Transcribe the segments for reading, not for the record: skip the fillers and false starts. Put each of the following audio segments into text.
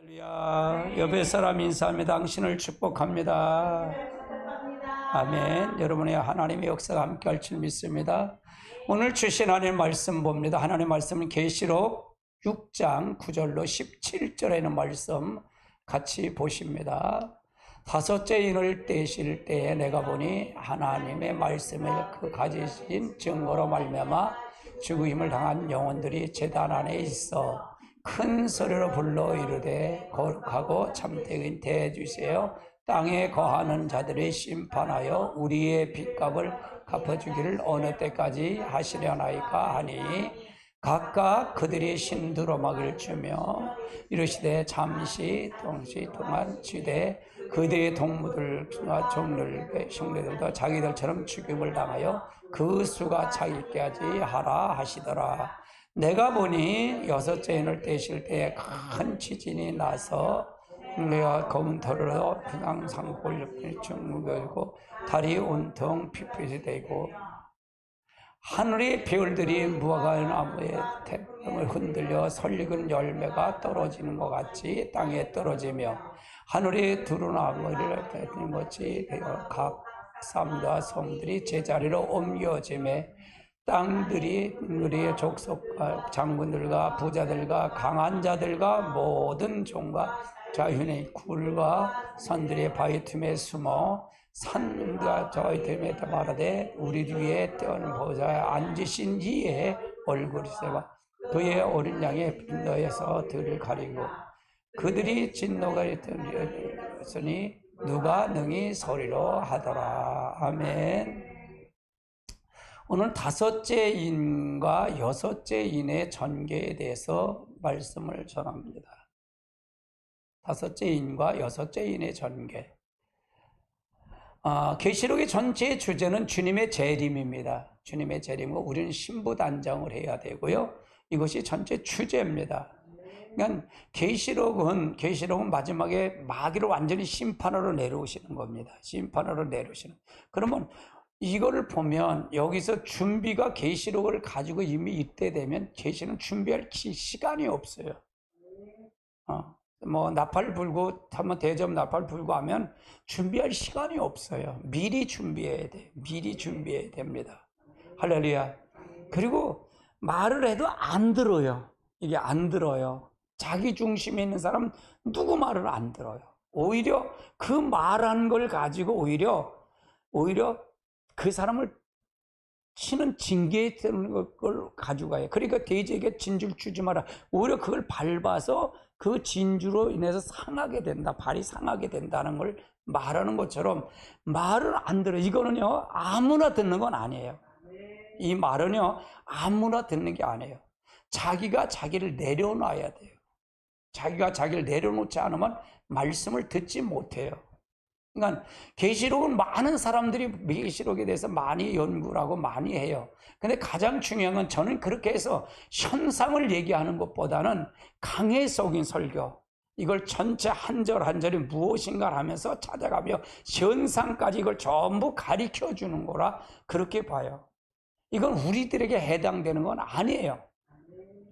할렐루야. 옆에 사람 인사합니다. 당신을 축복합니다. 아멘. 여러분의 하나님의 역사가 함께 할 줄 믿습니다. 오늘 주신 하나님의 말씀 봅니다. 하나님의 말씀은 계시록 6장 9절로 17절에 있는 말씀 같이 보십니다. 다섯째 인을 떼실 때에 내가 보니 하나님의 말씀을 그 가지신 증거로 말미암아 죽음을 당한 영혼들이 제단 안에 있어 큰 소리로 불러 이르되 거룩하고 참되긴 대주세요. 땅에 거하는 자들이 심판하여 우리의 빚값을 갚아주기를 어느 때까지 하시려나이까 하니 각각 그들이 신두로막을 주며 이르시되 잠시 동안 지되 그들의 동무들과 종들 형제들도 자기들처럼 죽임을 당하여 그 수가 차있게 하지 하라 하시더라. 내가 보니 여섯째 인을 떼실 때에 큰 지진이 나서 내가 검은 털으로 그냥 상골 중무되고 달이 온통 피폐이 되고 하늘의 별들이 무화과나무의 태풍을 흔들려 설익은 열매가 떨어지는 것 같이 땅에 떨어지며 하늘의 두루나무를 같이 각 삶과 성들이 제자리로 옮겨지며 땅들이 우리의 족속과 장군들과 부자들과 강한 자들과 모든 종과 자연의 굴과 산들의 바위 틈에 숨어 산과 저희 틈에 말하되 우리 위에 떠는 보좌에 앉으신 이의 얼굴이 세와 그의 어린 양의 빈너에서 들을 가리고 그들이 진노가 있으니 누가 능히 소리로 하더라. 아멘. 오늘 다섯째 인과 여섯째 인의 전개에 대해서 말씀을 전합니다. 다섯째 인과 여섯째 인의 전개. 계시록의 전체의 주제는 주님의 재림입니다. 주님의 재림과 우리는 신부단장을 해야 되고요. 이것이 전체 주제입니다. 그러니까 계시록은 마지막에 마귀를 완전히 심판으로 내려오시는 겁니다. 심판으로 내려오시는. 그러면 이거를 보면 여기서 준비가 계시록을 가지고 이미 이때 되면 계시는 준비할 시간이 없어요. 뭐 나팔 불고 한번 대접 나팔 불고 하면 준비할 시간이 없어요. 미리 준비해야 돼. 미리 준비해야 됩니다. 할렐루야. 그리고 말을 해도 안 들어요. 이게 안 들어요. 자기 중심에 있는 사람 누구 말을 안 들어요. 오히려 그 말한 걸 가지고 오히려 그 사람을 치는 징계에 뜨는 걸 가져가요. 그러니까 돼지에게 진주를 주지 마라. 오히려 그걸 밟아서 그 진주로 인해서 상하게 된다. 발이 상하게 된다는 걸 말하는 것처럼 말을 안 들어요. 이거는요 아무나 듣는 건 아니에요. 이 말은요 아무나 듣는 게 아니에요. 자기가 자기를 내려놔야 돼요. 자기가 자기를 내려놓지 않으면 말씀을 듣지 못해요. 그러니까 계시록은 많은 사람들이 계시록에 대해서 많이 연구를 하고 많이 해요. 근데 가장 중요한 건 저는 그렇게 해서 현상을 얘기하는 것보다는 강해적인 설교, 이걸 전체 한 절 한 절이 무엇인가 하면서 찾아가며 현상까지 이걸 전부 가르쳐 주는 거라 그렇게 봐요. 이건 우리들에게 해당되는 건 아니에요.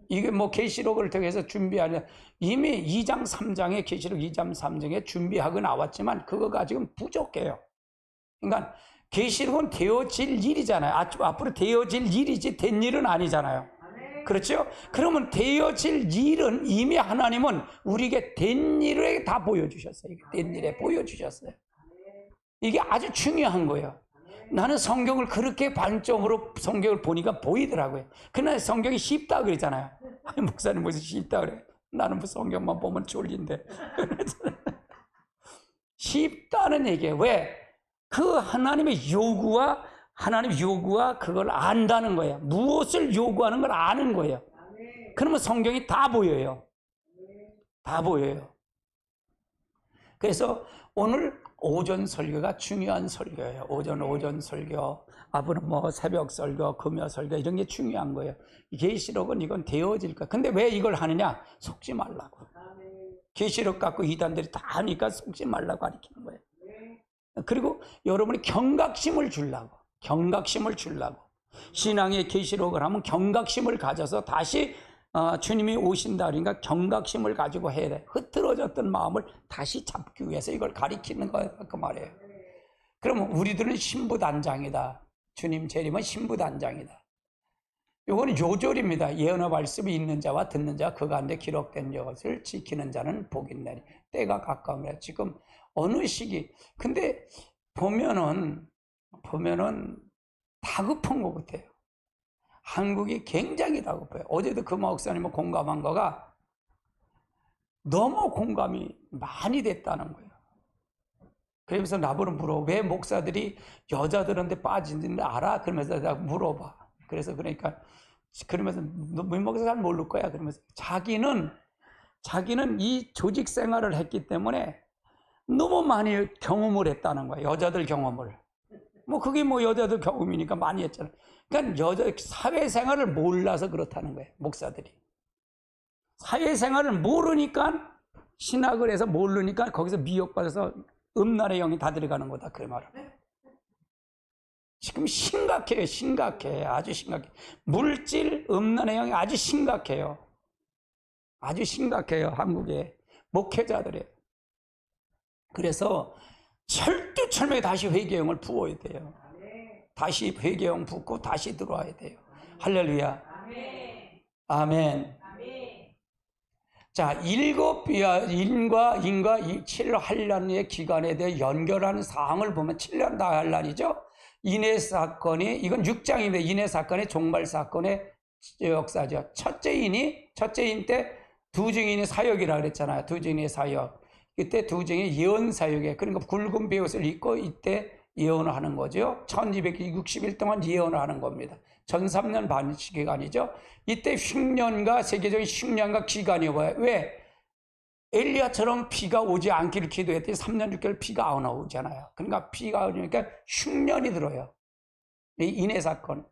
이게 뭐 계시록을 통해서 준비하는 이미 2장 3장에 계시록 2장 3장에 준비하고 나왔지만 그거 가지고는 부족해요. 그러니까 계시록은 되어질 일이잖아요. 앞으로 되어질 일이지 된 일은 아니잖아요. 그렇죠? 그러면 되어질 일은 이미 하나님은 우리에게 된 일에 다 보여주셨어요. 된 일에 보여주셨어요. 이게 아주 중요한 거예요. 나는 성경을 그렇게 관점으로 성경을 보니까 보이더라고요. 그날 성경이 쉽다 그러잖아요. 목사님 무슨 쉽다 그래? 나는 뭐 성경만 보면 졸린데. 쉽다는 얘기예요. 왜? 그 하나님의 요구와 그걸 안다는 거예요. 무엇을 요구하는 걸 아는 거예요. 그러면 성경이 다 보여요. 다 보여요. 그래서 오늘 오전 설교가 중요한 설교예요. 오전 설교, 앞으로 뭐 새벽 설교, 금요 설교 이런 게 중요한 거예요. 계시록은 이건 되어질 거야. 근데 왜 이걸 하느냐? 속지 말라고. 계시록 갖고 이단들이 다 하니까 속지 말라고 가르치는 거예요. 그리고 여러분이 경각심을 주려고. 신앙의 계시록을 하면 경각심을 가져서 다시 주님이 오신다 그러니까 경각심을 가지고 해야 돼. 흐트러졌던 마음을 다시 잡기 위해서 이걸 가리키는 거야, 그 말이에요. 그러면 우리들은 신부단장이다. 주님 재림은 신부단장이다. 이거는 요절입니다. 예언의 말씀이 있는 자와 듣는 자 그 가운데 기록된 것을 지키는 자는 복이 있나니 때가 가까우니라. 지금 어느 시기 근데 보면은 다급한 것 같아요. 한국이 굉장히 다급해요. 어제도 그 목사님은 공감한 거가 너무 공감이 많이 됐다는 거예요. 그러면서 나보고 물어. 왜 목사들이 여자들한테 빠진지는 알아? 그러면서 내가 물어봐. 그러면서 너 목사 잘 모를 거야. 그러면서 자기는 이 조직 생활을 했기 때문에 너무 많이 경험을 했다는 거야. 여자들 경험을. 그게 여자들 경험이니까 많이 했잖아. 그러니까 사회생활을 몰라서 그렇다는 거예요. 목사들이. 사회생활을 모르니까 신학을 해서 모르니까 거기서 미혹받아서 음란의 영이 다 들어가는 거다. 그 말은. 지금 심각해요. 심각해. 아주 심각해. 물질 음란의 영이 아주 심각해요. 아주 심각해요. 한국의 목회자들이. 그래서 철두철미하게 다시 회개형을 부어야 돼요. 다시 회개형 붓고 다시 들어와야 돼요. 할렐루야. 아멘. 자, 인과 7년 환란의 기간에 대해 연결하는 사항을 보면 7년 다 환란이죠. 인해 사건이, 이건 6장인데 인해 사건의 종말 사건의 역사죠. 첫째 인 때 두 증인이 사역이라 그랬잖아요. 두 증인의 사역. 이때 두 증인이 예언 사역에, 그러니까 굵은 베옷을 입고 이때 예언을 하는 거죠. 1260일 동안 예언을 하는 겁니다. 전 3년 반 기간이죠. 이때 흉년과 세계적인 흉년과 기간이 와요. 왜? 엘리야처럼 비가 오지 않기를 기도했더니 3년 6개월 비가 안 오잖아요. 그러니까 비가 오니까 흉년이 들어요. 이 인해 사건.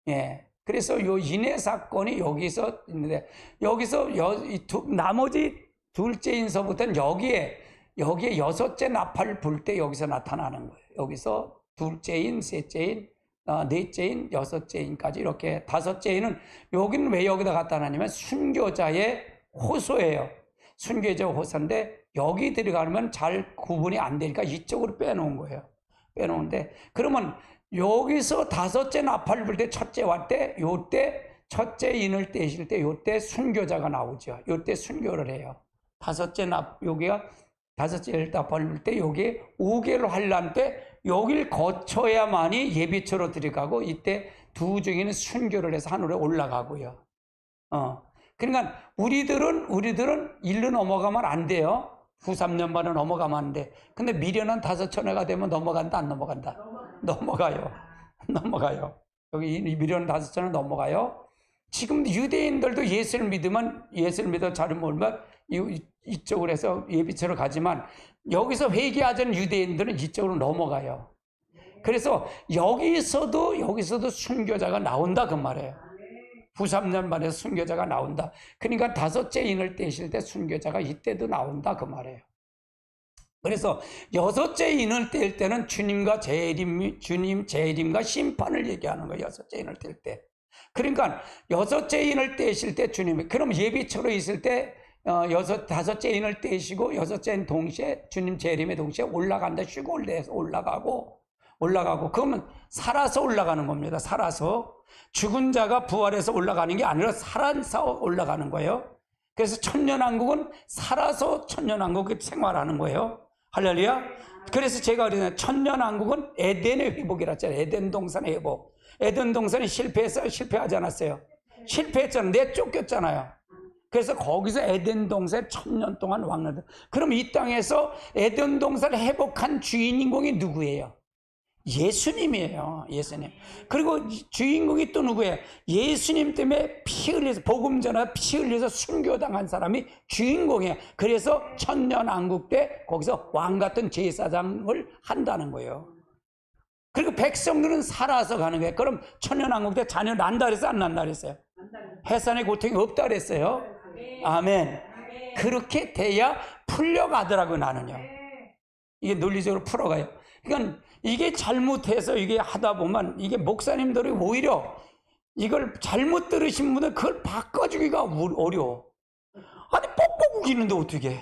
예. 그래서 요 인해 사건이 여기서 있는데, 여기서 나머지 둘째 인서부터는 여기에 여섯째 나팔을 불 때 여기서 나타나는 거예요. 여기서 둘째인, 셋째인, 넷째인, 여섯째인까지 이렇게 다섯째인은 여기는 왜 여기다 갖다 놨냐면 순교자의 호소예요. 순교자의 호소인데 여기 들어가면 잘 구분이 안 되니까 이쪽으로 빼놓은 거예요. 빼놓은데 그러면 여기서 다섯째 나팔을 불 때 첫째 왔 때 요때 첫째 인을 떼실 때 요때 순교자가 나오죠. 요때 순교를 해요. 여기가 다섯째 나팔을 불 때 여기 5개월 환란 때 여길 거쳐야만이 예비처로 들어가고 이때 두 중에는 순교를 해서 하늘에 올라가고요. 그러니까 우리들은 일로 넘어가면 안 돼요. 후 3년 만에 넘어가면 안 돼. 근데 미련한 5천회가 되면 넘어간다, 안 넘어간다? 넘어가요. 여기 미련한 5천회 넘어가요. 지금 유대인들도 예수를 믿어 잘 몰면 이쪽으로 해서 예비처로 가지만 여기서 회개하자는 유대인들은 이쪽으로 넘어가요. 그래서 여기서도 순교자가 나온다 그 말이에요. 후 3년 만에 순교자가 나온다. 그러니까 다섯째 인을 떼실 때 순교자가 이때도 나온다 그 말이에요. 그래서 여섯째 인을 뗄 때는 주님 재림과 심판을 얘기하는 거예요. 여섯째 인을 뗄 때. 그러니까 여섯째 인을 떼실 때 주님이, 그럼 예비처로 있을 때 다섯째 인을 떼시고 여섯째 인 동시에 주님 재림의 동시에 올라간다. 시골대에서 올라가고 그러면 살아서 올라가는 겁니다. 살아서. 죽은 자가 부활해서 올라가는 게 아니라 살아서 올라가는 거예요. 그래서 천년왕국은 살아서 천년왕국을 생활하는 거예요. 할렐루야. 그래서 제가 그러잖아요. 천년왕국은 에덴의 회복이라 했잖아요. 에덴 동산의 회복. 에덴 동산이 실패하지 않았어요. 실패했잖아요. 내쫓겼잖아요. 그래서 거기서 에덴 동산 1000년 동안 왕래다. 그럼 이 땅에서 에덴 동산을 회복한 주인공이 누구예요? 예수님이에요. 예수님. 그리고 주인공이 또 누구예요? 예수님 때문에 피 흘려서, 복음 전하다 피 흘려서 순교당한 사람이 주인공이에요. 그래서 천년왕국 때 거기서 왕 같은 제사장을 한다는 거예요. 그리고 백성들은 살아서 가는 거예요. 그럼 천년왕국 때 자녀 난다 그랬어요? 안 난다 그랬어요? 해산의 고통이 없다 그랬어요? 아멘. 그렇게 돼야 풀려가더라고요, 나는요. 이게 논리적으로 풀어가요. 그러니까 이게 잘못해서 이게 하다 보면 이게 목사님들이 오히려 이걸 잘못 들으신 분은 그걸 바꿔주기가 어려워. 아니, 뻑뻑 우기는데 어떻게?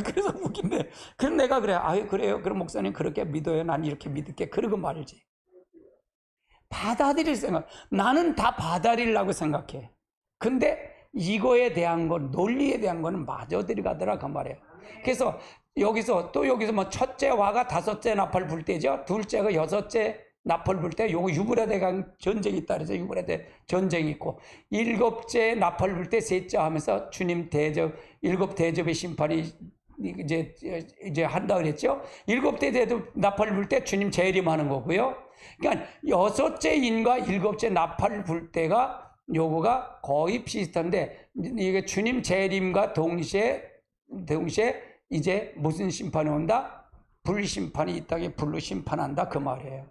그래서 웃긴데, 그럼 내가 그래. 아유, 그래요. 그럼 목사님 그렇게 믿어요. 난 이렇게 믿을게. 그러고 말이지. 받아들일 생각. 나는 다 받아들이려고 생각해. 근데 이거에 대한 건, 논리에 대한 거는 마저 들어가더라, 그 말이에요. 그래서 여기서 뭐 첫째 화가 다섯째 나팔 불 때죠. 둘째가 여섯째 나팔 불 때, 요거 유브라데 강 전쟁이 있다 그래서 유브라데 전쟁이 있고, 일곱째 나팔 불 때 셋째 하면서 주님 대접, 일곱 대접의 심판이 이제 한다 그랬죠. 일곱 대접 나팔 불 때 주님 재림하는 거고요. 그러니까 여섯째 인과 일곱째 나팔 불 때가 요거가 거의 비슷한데, 이게 주님 재림과 동시에 이제 무슨 심판이 온다? 불심판이 이 땅에 불로 심판한다, 그 말이에요.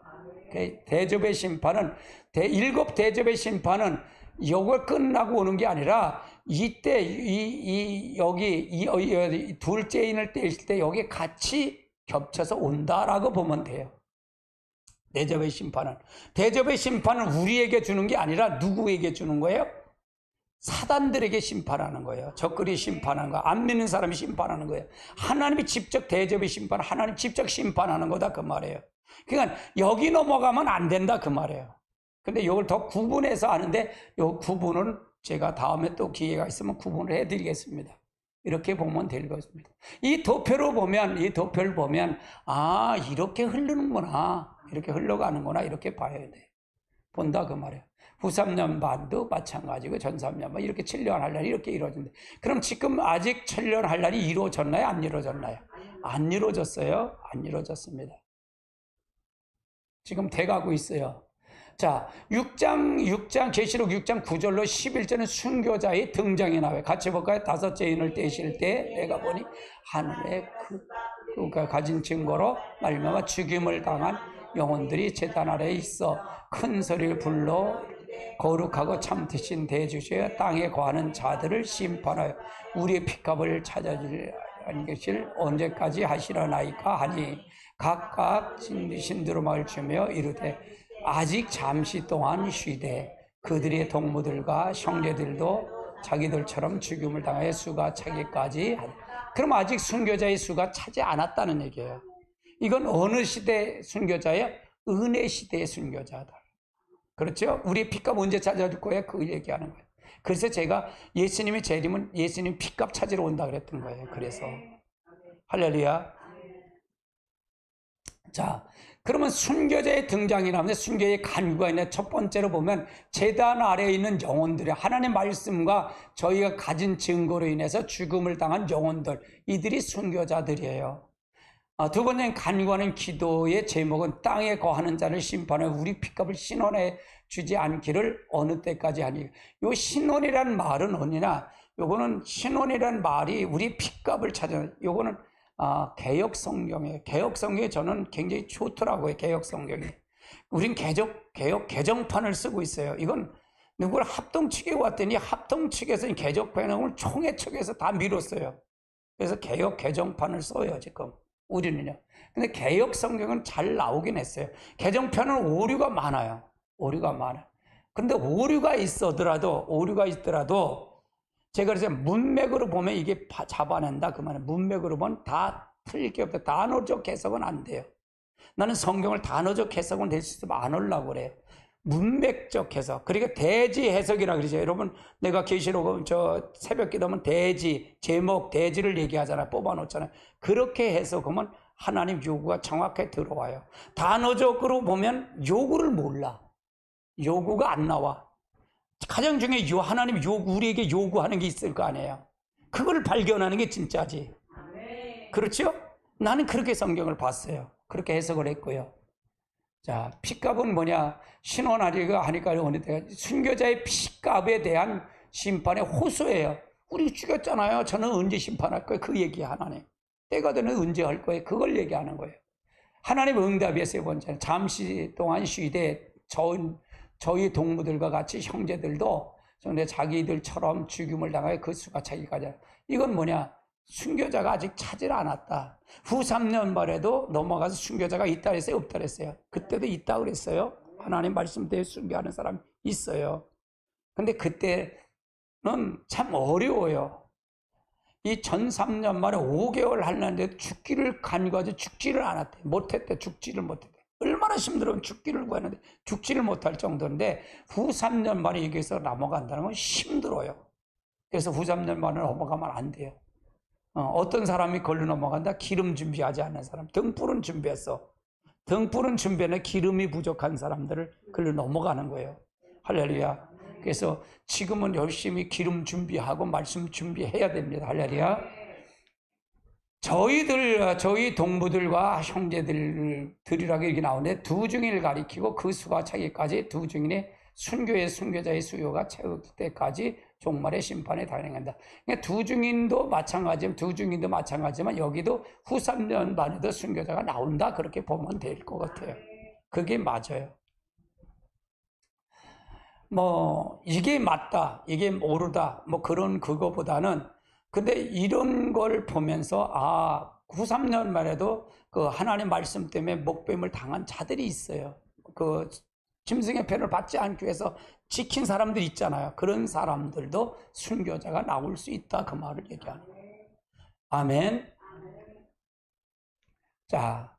대접의 심판은, 일곱 대접의 심판은 요걸 끝나고 오는 게 아니라 이때 여기 둘째 인을 떼실 때 여기 같이 겹쳐서 온다라고 보면 돼요. 대접의 심판은 우리에게 주는 게 아니라 누구에게 주는 거예요? 사단들에게 심판하는 거예요. 적그리 심판하는 거예요. 안 믿는 사람이 심판하는 거예요. 하나님이 직접 대접의 심판, 하나님 직접 심판하는 거다, 그 말이에요. 그러니까 여기 넘어가면 안 된다, 그 말이에요. 근데 이걸 더 구분해서 아는데, 이 구분은 제가 다음에 또 기회가 있으면 구분을 해드리겠습니다. 이렇게 보면 될 것입니다. 이 도표를 보면, 아, 이렇게 흐르는구나, 이렇게 흘러가는구나, 이렇게 봐야 돼. 본다, 그 말이에요. 후 3년 반도 마찬가지고 전 3년 반 이렇게 7년 할 날이 이렇게 이루어진다. 그럼 지금 아직 7년 할 날이 이루어졌나요? 안 이루어졌나요? 안 이루어졌어요? 안 이루어졌습니다. 지금 돼가고 있어요. 자, 계시록 6장 9절로 11절은 순교자의 등장이 나와요. 같이 볼까요? 다섯째 인을 떼실 때 내가 보니 하늘에 그가 가진 증거로 말미암아 죽임을 당한 영혼들이 제단 아래에 있어 큰 소리를 불러 거룩하고 참되신 대주시여 땅에 거하는 자들을 심판하여 우리의 핏값을 찾아줄 것을 언제까지 하시려나이까 하니 각각 신두루마를 주며 이르되 아직 잠시 동안 쉬되 그들의 동무들과 형제들도 자기들처럼 죽임을 당하여 수가 차기까지 하니. 그럼 아직 순교자의 수가 차지 않았다는 얘기예요. 이건 어느 시대 순교자예요? 은혜 시대의 순교자다. 그렇죠? 우리의 핏값 언제 찾아줄 거예요? 그 얘기하는 거예요. 그래서 제가 예수님의 재림은 예수님 핏값 찾으러 온다 그랬던 거예요. 그래서 할렐루야. 자, 그러면 순교자의 등장이 나오는데 순교의 간구가 있는 첫 번째로 보면 제단 아래에 있는 영혼들이 하나님의 말씀과 저희가 가진 증거로 인해서 죽음을 당한 영혼들, 이들이 순교자들이에요. 두 번째는 간구하는 기도의 제목은 땅에 거하는 자를 심판해 우리 핏값을 신원해 주지 않기를 어느 때까지 하니. 요 신원이란 말은 어디나, 요거는 신원이란 말이 우리 핏값을 찾아. 요거는 개역 성경이에요. 개역 성경이 저는 굉장히 좋더라고요. 개역 성경이. 우린 개정판을 쓰고 있어요. 이건 누구를 합동 측에 왔더니 합동 측에서 개정판을 총회 측에서 다 밀었어요. 그래서 개정판을 써요 지금. 우리는요. 근데 개역 성경은 잘 나오긴 했어요. 개정편은 오류가 많아요. 근데 오류가 있더라도 제가 그래서 문맥으로 보면 이게 잡아낸다 그 말이에요. 문맥으로 보면 다 틀릴 게 없다. 단어적 해석은 안 돼요. 나는 성경을 단어적 해석은 될 수 있으면 안 하려고 그래요. 문맥적 해석. 그러니까 대지 해석이라 그러죠. 여러분, 내가 계시록 새벽 기도하면 대지, 제목, 대지를 얘기하잖아요. 뽑아놓잖아요. 그렇게 해석하면 하나님 요구가 정확하게 들어와요. 단어적으로 보면 요구를 몰라. 요구가 안 나와. 가장 중요한 하나님 우리에게 요구하는 게 있을 거 아니에요. 그걸 발견하는 게 진짜지. 그렇죠? 나는 그렇게 성경을 봤어요. 그렇게 해석을 했고요. 자, 핏값은 뭐냐? 신원하리가 하니까 어느 때가 순교자의 핏값에 대한 심판의 호소예요. 우리 죽였잖아요. 저는 언제 심판할 거예요? 그 얘기 하나님. 때가 되면 언제 할 거예요? 그걸 얘기하는 거예요. 하나님의 응답이 세 번째는 잠시 동안 쉬되 저희 동무들과 같이 형제들도 자기들처럼 죽임을 당하여 그 수가 차기까지. 이건 뭐냐? 순교자가 아직 차질 않았다. 후 3년 말에도 넘어가서 순교자가 있다 그랬어요? 없다 그랬어요? 그때도 있다 그랬어요? 하나님 말씀대로 순교하는 사람이 있어요. 근데 그때는 참 어려워요. 이 전 3년 만에 5개월 하려는데 죽기를 간구하지 죽지를 않았대. 못했대. 죽지를 못했대. 얼마나 힘들으면 죽기를 구했는데 죽지를 못할 정도인데 후 3년 만에 여기서 넘어간다는 건 힘들어요. 그래서 후 3년 만에 넘어가면 안 돼요. 어떤 사람이 걸로 넘어간다? 기름 준비하지 않는 사람. 등불은 준비했어. 등불은 준비는 기름이 부족한 사람들을 걸로 넘어가는 거예요. 할렐루야. 그래서 지금은 열심히 기름 준비하고 말씀 준비해야 됩니다. 할렐루야. 저희 동부들과 형제들이라고 이렇게 나오는데 두 증인을 가리키고 그 수가 차기까지 두 증인의 순교자의 수요가 채울 때까지 종말의 심판에 단행한다. 그러니까 두 증인도 마찬가지지만 여기도 후 3년 만에도 순교자가 나온다. 그렇게 보면 될 것 같아요. 그게 맞아요. 이게 맞다, 이게 옳다, 그런 그거보다는 근데 이런 걸 보면서 후 3년 만에도 그 하나님 말씀 때문에 목뱀을 당한 자들이 있어요. 그 짐승의 편을 받지 않기 위해서 지킨 사람들 있잖아요. 그런 사람들도 순교자가 나올 수 있다. 그 말을 얘기하는 거예요. 아멘. 자,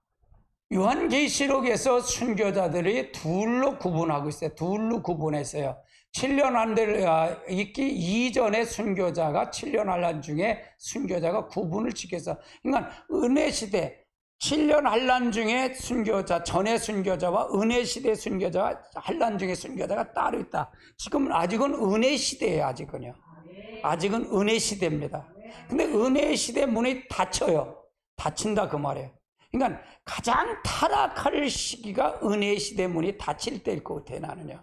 요한계시록에서 순교자들이 둘로 구분하고 있어요. 둘로 구분했어요. 7년 안들 있기 이전의 순교자가 7년 한란 중에 순교자가 구분을 지켜서 그러니까 은혜시대 7년 한란 중에 순교자 전의 순교자와 은혜시대 순교자와 한란 중에 순교자가 따로 있다. 지금 아직은 은혜시대예요. 아직은 은혜시대입니다. 근데 은혜시대 문이 닫혀요. 닫힌다 그 말이에요. 그러니까 가장 타락할 시기가 은혜시대 문이 닫힐 때일 것 같아요. 나는요.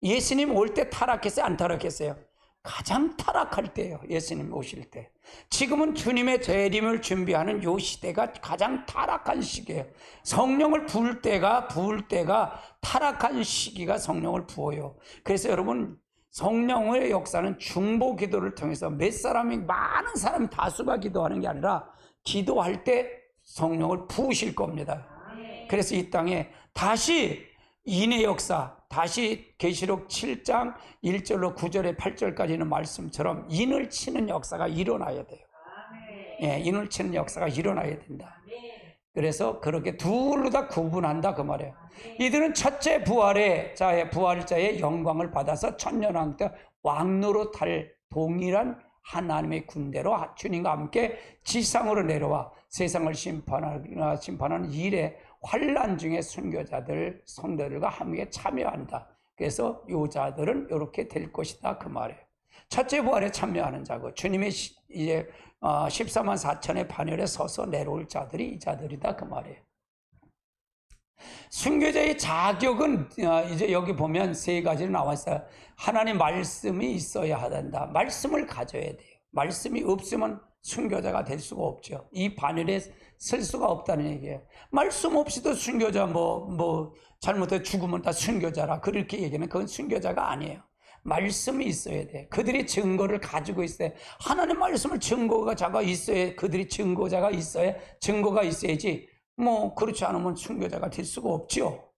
예수님 올 때 타락했어요? 안 타락했어요? 가장 타락할 때예요. 예수님 오실 때. 지금은 주님의 재림을 준비하는 요 시대가 가장 타락한 시기예요. 성령을 부을 때가 타락한 시기가 성령을 부어요. 그래서 여러분 성령의 역사는 중보 기도를 통해서 많은 사람이 다수가 기도하는 게 아니라 기도할 때 성령을 부으실 겁니다. 그래서 이 땅에 다시 인의 역사, 다시 계시록 7장 1절로 9절에 8절까지는 말씀처럼 인을 치는 역사가 일어나야 돼요. 인을 치는 역사가 일어나야 된다. 그래서 그렇게 둘로 다 구분한다 그 말이에요. 이들은 첫째 부활자의 영광을 받아서 천년왕 때 왕노로 탈 동일한 하나님의 군대로 주님과 함께 지상으로 내려와 세상을 심판하는 일에 환난 중에 순교자들 성도들과 함께 참여한다. 그래서 이 자들은 이렇게 될 것이다 그 말이에요. 첫째 부활에 참여하는 자고 주님의 이제 14만 4천의 반열에 서서 내려올 자들이 이 자들이다 그 말이에요. 순교자의 자격은 이제 여기 보면 세 가지로 나와 있어요. 하나님 말씀이 있어야 된다. 말씀을 가져야 돼요. 말씀이 없으면 순교자가 될 수가 없죠. 이 반열에 설 수가 없다는 얘기예요. 말씀 없이도 순교자 잘못해 죽으면 다 순교자라 그렇게 얘기하면 그건 순교자가 아니에요. 말씀이 있어야 돼. 그들이 증거를 가지고 있어야 돼. 하나님 말씀을 증거가 있어야 그들이 증거가 있어야지 그렇지 않으면 순교자가 될 수가 없죠.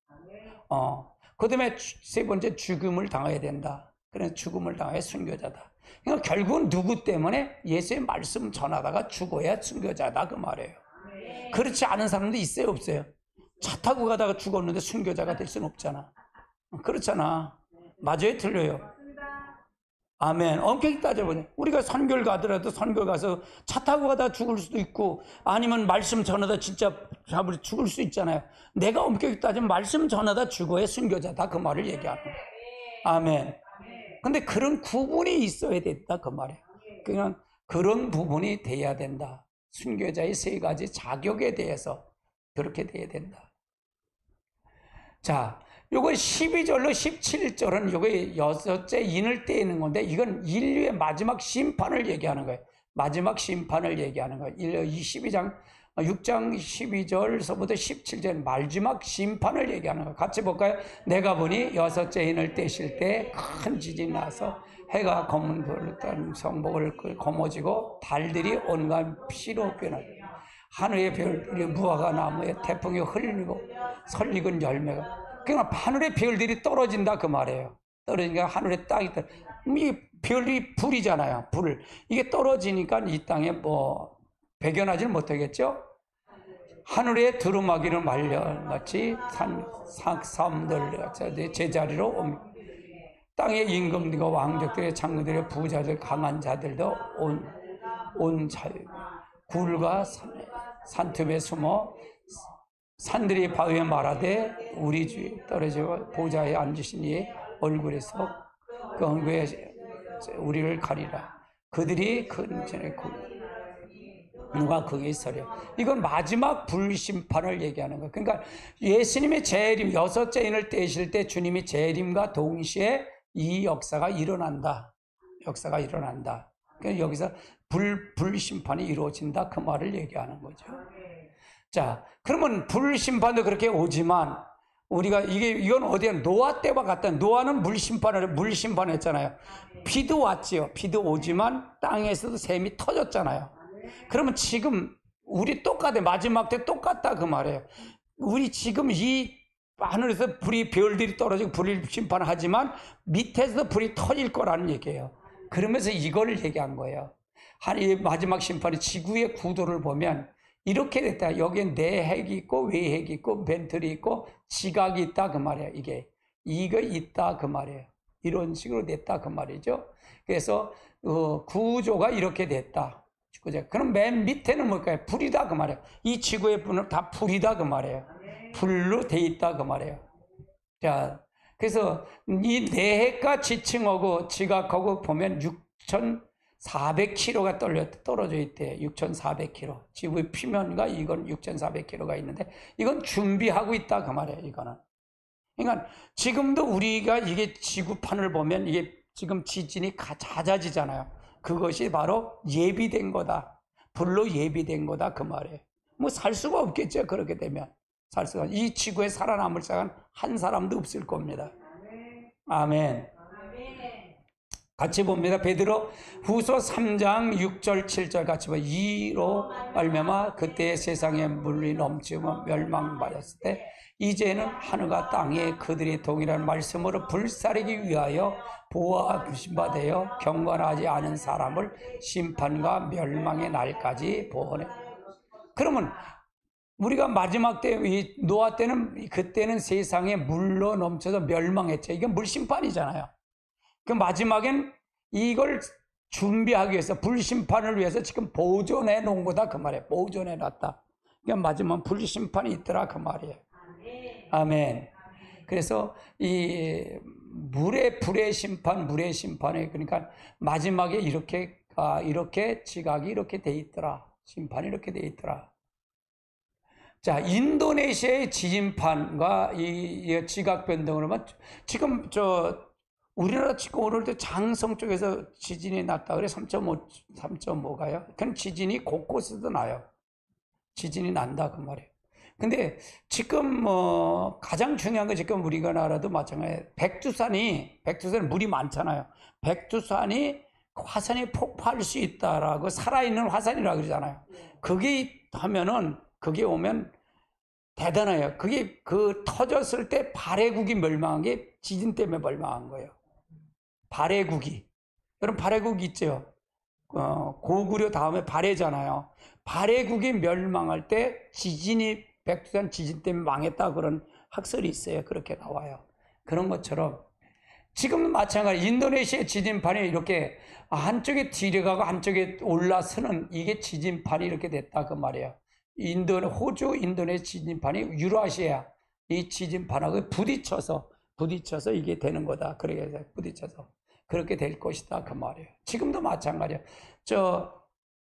그 다음에 세 번째 죽음을 당해야 된다. 그래서 죽음을 당해 순교자다. 그러니까 결국은 누구 때문에 예수의 말씀 전하다가 죽어야 순교자다 그 말이에요. 그렇지 않은 사람도 있어요 없어요? 차 타고 가다가 죽었는데 순교자가 될 수는 없잖아. 그렇잖아. 맞아요 틀려요? 아멘. 엄격히 따져보세요. 우리가 선교를 가더라도 선교 가서 차 타고 가다 죽을 수도 있고 아니면 말씀 전하다 진짜 죽을 수 있잖아요. 내가 엄격히 따지면 말씀 전하다 죽어야 순교자다 그 말을 얘기하는 거예요. 아멘. 근데 그런 구분이 있어야 된다 그 말이에요. 그냥 그런 부분이 돼야 된다. 순교자의 세 가지 자격에 대해서 그렇게 돼야 된다. 자, 요거 12절로 17절은 요거 여섯째 인을 떼는 건데 이건 인류의 마지막 심판을 얘기하는 거예요. 마지막 심판을 얘기하는 거예요. 6장 12절서부터 17절 마지막 심판을 얘기하는 거예요. 같이 볼까요? 내가 보니 여섯째 인을 떼실 때 큰 지진이 나서 해가 검은 성복을 거머쥐고 달들이 온갖 피로 변하고 하늘의 별들이 무화과 나무에 태풍이 흘리고 설익은 열매가 그러니까 하늘의 별들이 떨어진다 그 말이에요. 떨어지니까 하늘의 땅이 이 별이 불이잖아요. 불. 이게 떨어지니까 이 땅에 뭐 배겨나지는 못하겠죠. 하늘의 두루마기를 말려같이 사람들 제자리로 옵니다. 땅의 임금들과 왕족들의 장군들의 부자들 강한 자들도 온 자유 굴과 산틈에 숨어 산들이 바위에 말하되 우리 주 떨어지고 보좌에 앉으신 이의 얼굴에서 그 얼굴에 우리를 가리라. 그들이 근전에 누가 거기에 서려. 이건 마지막 불심판을 얘기하는 거예요. 그러니까 예수님의 재림, 여섯째 인을 떼실 때 주님이 재림과 동시에 이 역사가 일어난다. 역사가 일어난다. 그러니까 여기서 불심판이 이루어진다. 그 말을 얘기하는 거죠. 자, 그러면 불심판도 그렇게 오지만 우리가 이건 어디야? 노아 때와 같다. 노아는 물심판을 했잖아요. 비도 왔지요. 비도 오지만 땅에서도 샘이 터졌잖아요. 그러면 지금 우리 똑같아. 마지막 때 똑같다 그 말이에요. 우리 지금 이 하늘에서 별들이 떨어지고 불을 심판하지만 밑에서도 불이 터질 거라는 얘기예요. 그러면서 이걸 얘기한 거예요. 마지막 심판이 지구의 구도를 보면 이렇게 됐다. 여기에 내핵이 있고 외핵이 있고 벤틀이 있고 지각이 있다 그 말이에요. 이거 있다 그 말이에요. 이런 식으로 됐다 그 말이죠. 그래서 구조가 이렇게 됐다. 그럼 맨 밑에는 뭘까요? 불이다 그 말이에요. 이 지구의 불은 다 불이다 그 말이에요. 불로 돼 있다 그 말이에요. 자, 그래서 이 내핵과 지층하고 지각하고 보면 6,400km가 떨어져 있대. 6,400km. 지구의 표면과 이건 6,400km가 있는데 이건 준비하고 있다 그 말이에요. 이거는. 그러니까 지금도 우리가 이게 지구판을 보면 이게 지금 지진이 잦아지잖아요. 그것이 바로 예비된 거다. 불로 예비된 거다 그 말이에요. 뭐 살 수가 없겠죠. 그렇게 되면 이 지구에 살아남을 사람 한 사람도 없을 겁니다. 아멘. 같이 봅니다. 베드로 후서 3장 6절 7절 같이 봐. 이로 말미암아 그때 세상에 물이 넘치고 멸망받았을 때 이제는 하늘과 땅에 그들이 동일한 말씀으로 불사르기 위하여 보호하신 바 되어 경건하지 않은 사람을 심판과 멸망의 날까지 보호해. 그러면 우리가 마지막 때 노아 때는 그때는 세상에 물로 넘쳐서 멸망했죠. 이게 물심판이잖아요. 그 마지막엔 이걸 준비하기 위해서 불심판을 위해서 지금 보존해 놓은 거다 그 말이에요. 보존해 놨다. 그러니까 마지막 불심판이 있더라 그 말이에요. 아멘. 그래서 이 불의 심판에 그러니까 마지막에 이렇게 지각이 이렇게 돼 있더라. 심판이 이렇게 돼 있더라. 자, 인도네시아의 지진판과 이 지각 변동을 하면 지금 우리나라 지금 오늘도 장성 쪽에서 지진이 났다 그래 3.5가요. 그럼 지진이 곳곳에도 나요. 지진이 난다 그 말이에요. 근데 지금 가장 중요한 건 지금 우리나라도 마찬가지예요. 백두산이 물이 많잖아요. 백두산이 화산이 폭발할 수 있다라고 살아있는 화산이라고 그러잖아요. 그게 오면 대단해요. 그게 터졌을 때 발해국이 멸망한 게 지진 때문에 멸망한 거예요. 발해국이. 여러분 발해국 있죠? 고구려 다음에 발해잖아요. 발해국이 멸망할 때 백두산 지진 때문에 망했다 그런 학설이 있어요. 그렇게 나와요. 그런 것처럼 지금도 마찬가지. 인도네시아 지진판이 이렇게 한쪽에 뒤려가고 한쪽에 올라서는 이게 지진판이 이렇게 됐다 그 말이에요. 호주 인도네시아 지진판이 유라시아 이 지진판하고 부딪혀서 이게 되는 거다. 그래서 부딪혀서 그렇게 될 것이다 그 말이에요. 지금도 마찬가지예요.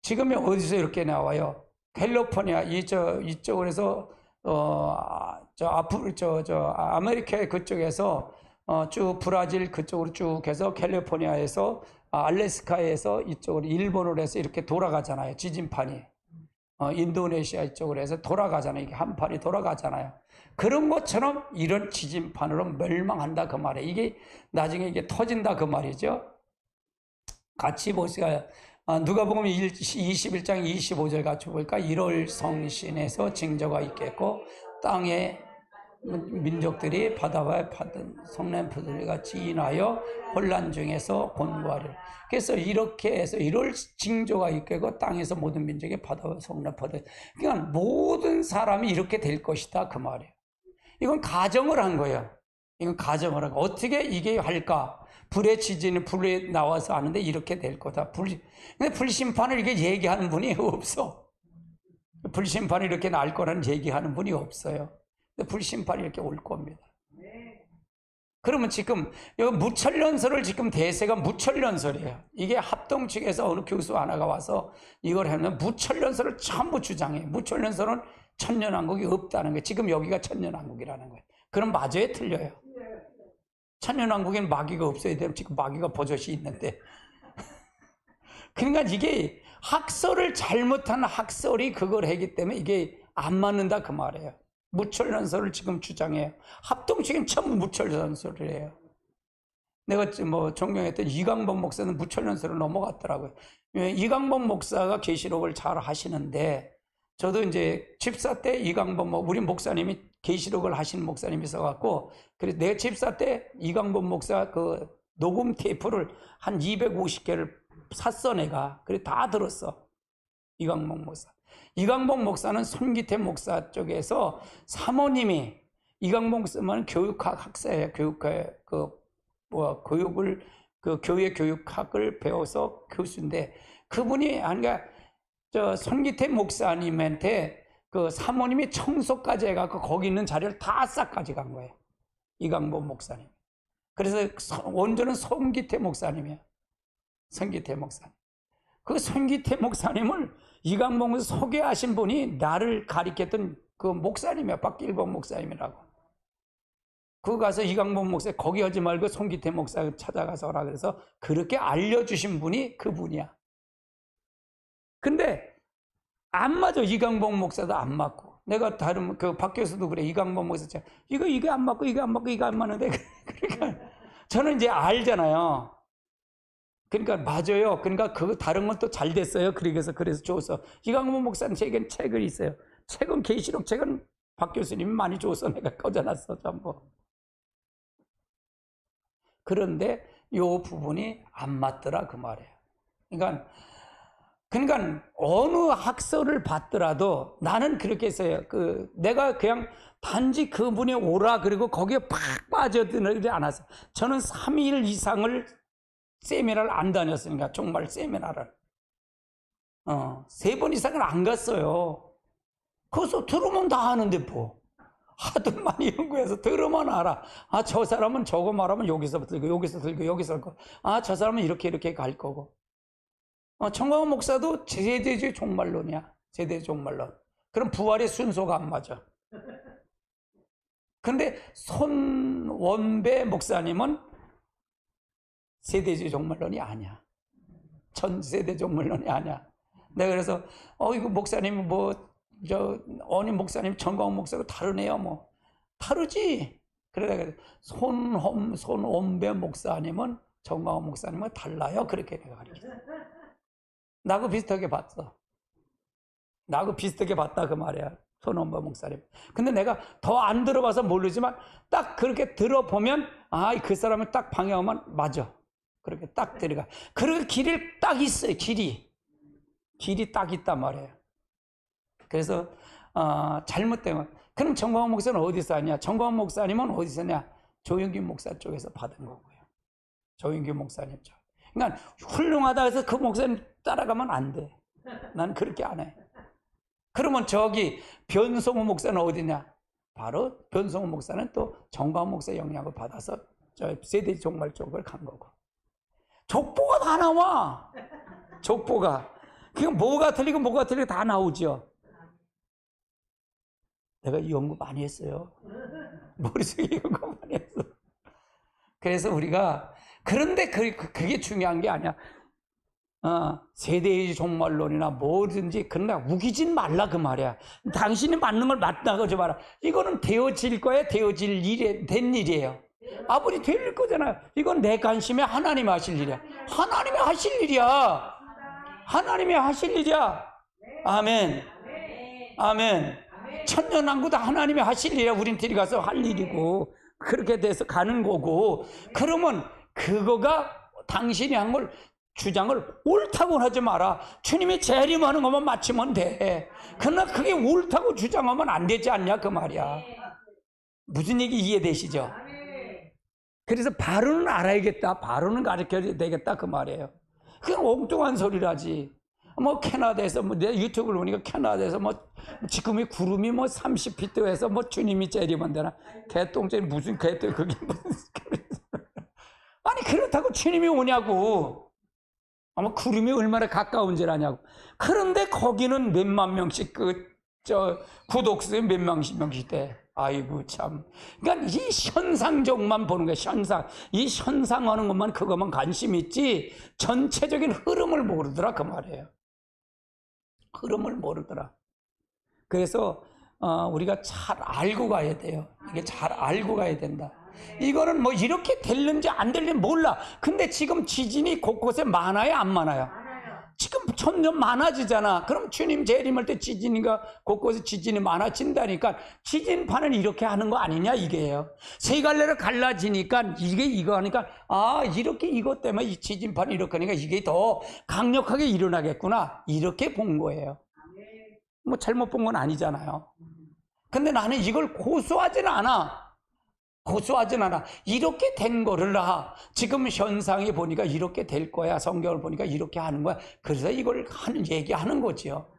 지금이 어디서 이렇게 나와요? 캘리포니아 이쪽에서 아메리카 그쪽에서 쭉 브라질 그쪽으로 쭉 해서 캘리포니아에서 알래스카에서 이쪽으로 일본으로 해서 이렇게 돌아가잖아요. 지진판이 인도네시아 이쪽으로 해서 돌아가잖아요. 이게 한 판이 돌아가잖아요. 그런 것처럼 이런 지진판으로 멸망한다 그 말이에요. 이게 나중에 이게 터진다 그 말이죠. 같이 보세요. 누가복음 21장 25절 같이 보니까 1월 성신에서 징조가 있겠고 땅에 민족들이 바다와 성냄푸들 같이 인하여 혼란 중에서 곤고하리라. 그래서 이렇게 해서 이럴 징조가 있고 땅에서 모든 민족이 바다와 성냄푸들, 그러니까 모든 사람이 이렇게 될 것이다 그 말이에요. 이건 가정을 한 거예요. 이건 가정을 한 거. 어떻게 이게 할까? 불의 지진은 불에 나와서 하는데 이렇게 될 거다. 근데 불심판을 이렇게 얘기하는 분이 없어. 불심판이 이렇게 날 거라는 얘기하는 분이 없어요. 근데 불심판이 이렇게 올 겁니다. 그러면 지금 여기 무천년설을 지금 대세가 무천년설이에요. 이게 합동 측에서 어느 교수 하나가 와서 이걸 하면 무천년설을 전부 주장해. 무천년설은 천년왕국이 없다는 거예요. 지금 여기가 천년왕국이라는 거예요. 그럼 맞아요? 틀려요? 천년왕국에는 마귀가 없어야 돼요. 지금 마귀가 버젓이 있는데. 그러니까 이게 학설을 잘못한 학설이 그걸 하기 때문에 이게 안 맞는다 그 말이에요. 무천년설을 지금 주장해요. 합동식은 전부 무천년설을 해요. 내가 뭐 존경했던 이강범 목사는 무천년설을 넘어갔더라고요. 이강범 목사가 계시록을 잘 하시는데, 저도 이제 집사 때 이강범, 우리 목사님이 계시록을 하시는 목사님이 있어갖고, 그래서 내 집사 때 이강범 목사 그 녹음 테이프를 한 250개를 샀어 내가. 그래 다 들었어. 이강범 목사. 이강범 목사는 손기태 목사 쪽에서 사모님이, 이강범 목사는 교육학 학사예요. 교육학 교육을 교회 교육학을 배워서 교수인데, 그분이 그러니까 저 손기태 목사님한테 그 사모님이 청소까지 해갖고 거기 있는 자료를 다 싹 가져간 거예요. 이강범 목사님. 그래서 원조는 손기태 목사님이에요. 손기태 목사님. 그 손기태 목사님을 이강범 목사 소개하신 분이 나를 가리켰던 그 목사님이야. 박길범 목사님이라고. 그거 가서 이강범 목사 거기 하지 말고 손기태 목사 찾아가서 오라 그래서 그렇게 알려주신 분이 그분이야. 근데 안 맞아. 이강범 목사도 안 맞고, 내가 다른 그 박 교수도 그래. 이강범 목사 이거 안 맞고 이거 안 맞고 이거 안 맞는데 그러니까 저는 이제 알잖아요. 그러니까 맞아요. 그러니까 그거 다른 건 또 잘 됐어요. 그래서 줘서 이강범 목사는 제겐 책을 있어요. 책은 계시록 책은 박 교수님이 많이 줘서 내가 꽂아놨어 전부. 그런데 요 부분이 안 맞더라 그 말이에요. 그러니까 어느 학설을 받더라도 나는 그렇게 했어요. 내가 그냥 단지 그분이 오라 그리고 거기에 팍 빠져들지 않았어. 저는 3일 이상을 세미나를 안 다녔으니까, 정말 세미나를 3번 이상을 안 갔어요. 거기서 들으면 다 아는데 뭐 하도 많이 연구해서 들으면 알아. 아, 저 사람은 저거 말하면 여기서 들고 여기서 들고 여기서 들고, 아, 저 사람은 이렇게 갈 거고. 청광훈 목사도 세대주의 종말론이야. 세대주의 종말론. 그럼 부활의 순서가 안 맞아. 근데 손원배 목사님은 세대주의 종말론이 아니야. 전 세대 종말론이 아니야. 내가 그래서 이거 목사님이 어느 목사님 청광훈 목사가 다르네요. 뭐 다르지. 그래 손원배 목사님은 청광훈 목사님은 달라요. 그렇게 내가 가르쳤어. 나하고 비슷하게 봤어. 나하고 비슷하게 봤다 그 말이야. 손원배 목사님. 근데 내가 더 안 들어봐서 모르지만 딱 그렇게 들어보면 그 사람은 딱 방향만 맞아. 그렇게 딱 들어가. 그리고 길이 딱 있어요. 길이 딱 있단 말이에요. 그래서 잘못되면, 그럼 정광훈 목사는 어디서 하냐? 정광훈 목사님은 어디서 하냐? 조영균 목사 쪽에서 받은 거고요. 조영균 목사님 쪽. 그러니까 훌륭하다 해서 그 목사님 따라가면 안 돼. 난 그렇게 안 해. 그러면 저기 변성우 목사는 어디냐? 바로 변성우 목사는 또 정광훈 목사 영향을 받아서 저 세대 종말 쪽을 간 거고. 족보가 다 나와. 족보가. 그냥 뭐가 틀리고 다 나오죠. 내가 연구 많이 했어요. 머릿속에 연구 많이 했어. 그래서 우리가, 그런데 그게 중요한 게 아니야. 세대의 종말론이나 뭐든지 그런 거 우기진 말라 그 말이야. 당신이 맞는 걸 맞다고 하지 마라. 이거는 되어질 거야. 되어질 일이 된 일이에요. 아버지 될 거잖아요. 이건 내 관심에 하나님이 하실 일이야. 하나님이 하실 일이야. 하나님이 하실 일이야. 아멘. 아멘. 천년왕국도 하나님이 하실 일이야. 우린 들어가서 할 일이고 그렇게 돼서 가는 거고. 그러면 그거가 당신이 한 걸 주장을 옳다고 하지 마라. 주님이 재림하는 것만 맞추면 돼. 그러나 그게 옳다고 주장하면 안 되지 않냐 그 말이야. 무슨 얘기 이해되시죠? 그래서 바로는 알아야겠다. 바로는 가르쳐야 되겠다 그 말이에요. 그냥 엉뚱한 소리라지. 뭐 캐나다에서 내 유튜브를 보니까 캐나다에서 지금이 구름이 30피트에서 주님이 재림한다나. 개똥쟁이 무슨 개똥 그게 무슨 아니 그렇다고 주님이 오냐고. 아마 구름이 얼마나 가까운 줄 아냐고. 그런데 거기는 몇만 명씩 구독수에 몇만 명씩 돼. 아이고 참. 그러니까 이 현상적만 보는 거야. 현상. 이 현상하는 것만 그것만 관심 있지 전체적인 흐름을 모르더라 그 말이에요. 흐름을 모르더라. 그래서 우리가 잘 알고 가야 돼요. 이게 잘 알고 가야 된다. 이거는 이렇게 될는지 안 될는지 몰라. 근데 지금 지진이 곳곳에 많아요 안 많아요? 지금 점점 많아지잖아. 그럼 주님 재림할 때 지진이가 곳곳에 지진이 많아진다니까. 지진판은 이렇게 하는 거 아니냐 이게요. 세 갈래로 갈라지니까 이게 이거 하니까 이렇게 이것 때문에 이 지진판이 이렇게 하니까 이게 더 강력하게 일어나겠구나 이렇게 본 거예요. 잘못 본 건 아니잖아요. 근데 나는 이걸 고수하진 않아. 이렇게 된 거를 지금 현상이 보니까 이렇게 될 거야. 성경을 보니까 이렇게 하는 거야. 그래서 이걸 얘기하는 거지요.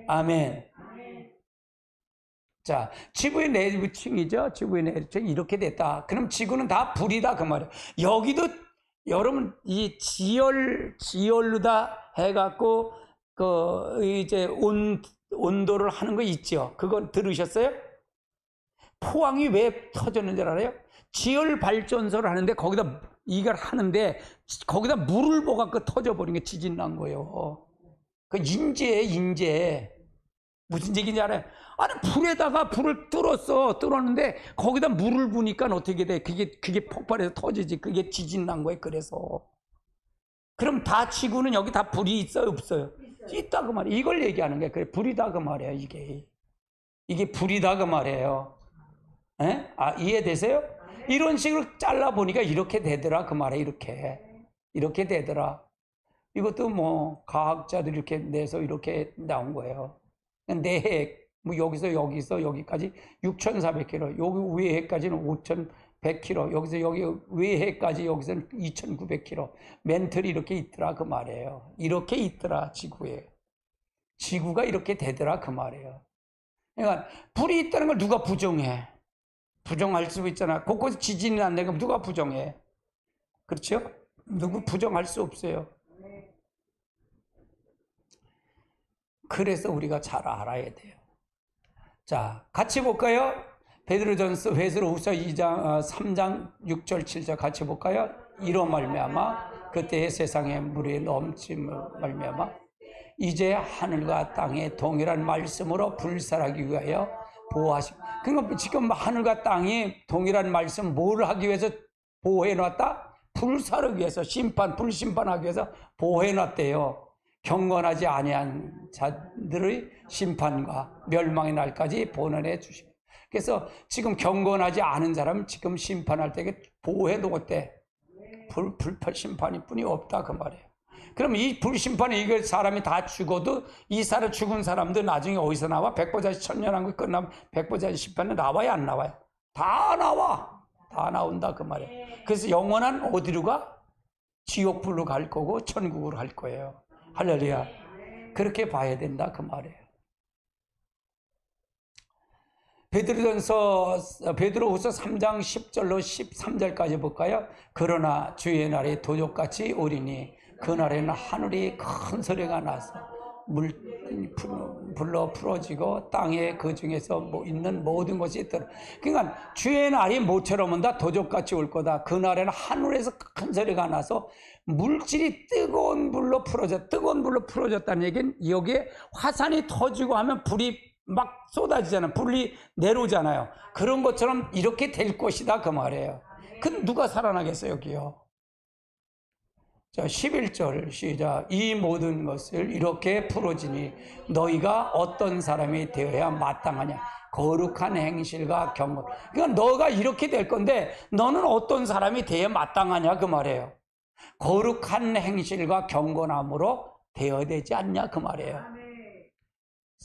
아멘. 자, 지구의 내부층이죠. 지구의 내부층이 이렇게 됐다. 그럼 지구는 다 불이다 그 말이에요. 여기도 여러분 이 지열로다 해갖고 이제 온도를 하는 거 있죠. 그거 들으셨어요? 포항이 왜 터졌는 줄 알아요? 지열 발전소를 하는데 거기다 이걸 하는데 거기다 물을 부어갖고 터져버린 게 지진 난 거예요. 그 인재 무슨 얘기인지 알아요? 아니 불에다가 불을 뚫었는데 거기다 물을 부니까 어떻게 돼? 그게 폭발해서 터지지. 그게 지진 난 거예요. 그래서 그럼 다 지구는 여기 다 불이 있어요 없어요? 있다 그 말이에요. 이걸 얘기하는 게 그래 불이다 그 말이에요. 이게 불이다 그 말이에요. 에? 이해되세요? 이런 식으로 잘라보니까 이렇게 되더라 그 말에. 이렇게 되더라. 이것도 과학자들이 이렇게 내서 이렇게 나온 거예요. 내핵 여기서 여기까지 6,400km, 여기 위에까지는 5,100km, 여기서 여기 위에까지 여기서는 2,900km. 멘틀이 이렇게 있더라 그 말이에요. 이렇게 있더라 지구가 이렇게 되더라 그 말이에요. 그러니까 불이 있다는 걸 누가 부정해? 부정할 수 있잖아. 곳곳에 지진이 안 되면 누가 부정해? 그렇죠? 누구 부정할 수 없어요. 그래서 우리가 잘 알아야 돼요. 자, 같이 볼까요? 베드로전서 베드로후서 3장 6절 7절 같이 볼까요? 이로 말미암아 그때의 세상에 물이 넘침을 말미암아 이제 하늘과 땅의 동일한 말씀으로 불살하기 위하여 보호하시고. 그러니까 지금 하늘과 땅이 동일한 말씀 뭘 하기 위해서 보호해놨다? 불사르기 위해서 불심판하기 위해서 보호해놨대요. 경건하지 아니한 자들의 심판과 멸망의 날까지 보내내 주시고. 그래서 지금 경건하지 않은 사람 지금 심판할 때 보호해놓았대. 불심판일 뿐이 없다 그 말이에요. 그럼 이 불심판에 이거 사람이 다 죽어도 이 사람 죽은 사람들 나중에 어디서 나와? 백보자시 천년왕국 끝나면 백보자시 심판에 나와야 안 나와요? 다 나와. 다 나온다 그 말이에요. 그래서 영원한 어디로 가? 지옥불로 갈 거고 천국으로 갈 거예요. 할렐루야. 그렇게 봐야 된다 그 말이에요. 베드로후서 3장 10절로 13절까지 볼까요? 그러나 주의 날이 도적같이 오리니 그날에는 하늘이 큰 소리가 나서 불로 풀어지고 땅에 그 중에서 있는 모든 것이 있더라. 그러니까 주의 날이 모처럼 온다. 도적같이 올 거다. 그날에는 하늘에서 큰 소리가 나서 물질이 뜨거운 불로 풀어졌다는 얘기는 여기에 화산이 터지고 하면 불이 막 쏟아지잖아요. 불이 내려오잖아요. 그런 것처럼 이렇게 될 것이다 그 말이에요. 근데 누가 살아나겠어요 여기요? 자, 11절 시작. 이 모든 것을 이렇게 풀어지니 너희가 어떤 사람이 되어야 마땅하냐. 거룩한 행실과 경건. 그러니까 너가 이렇게 될 건데 너는 어떤 사람이 되어야 마땅하냐 그 말이에요. 거룩한 행실과 경건함으로 되어야 되지 않냐 그 말이에요.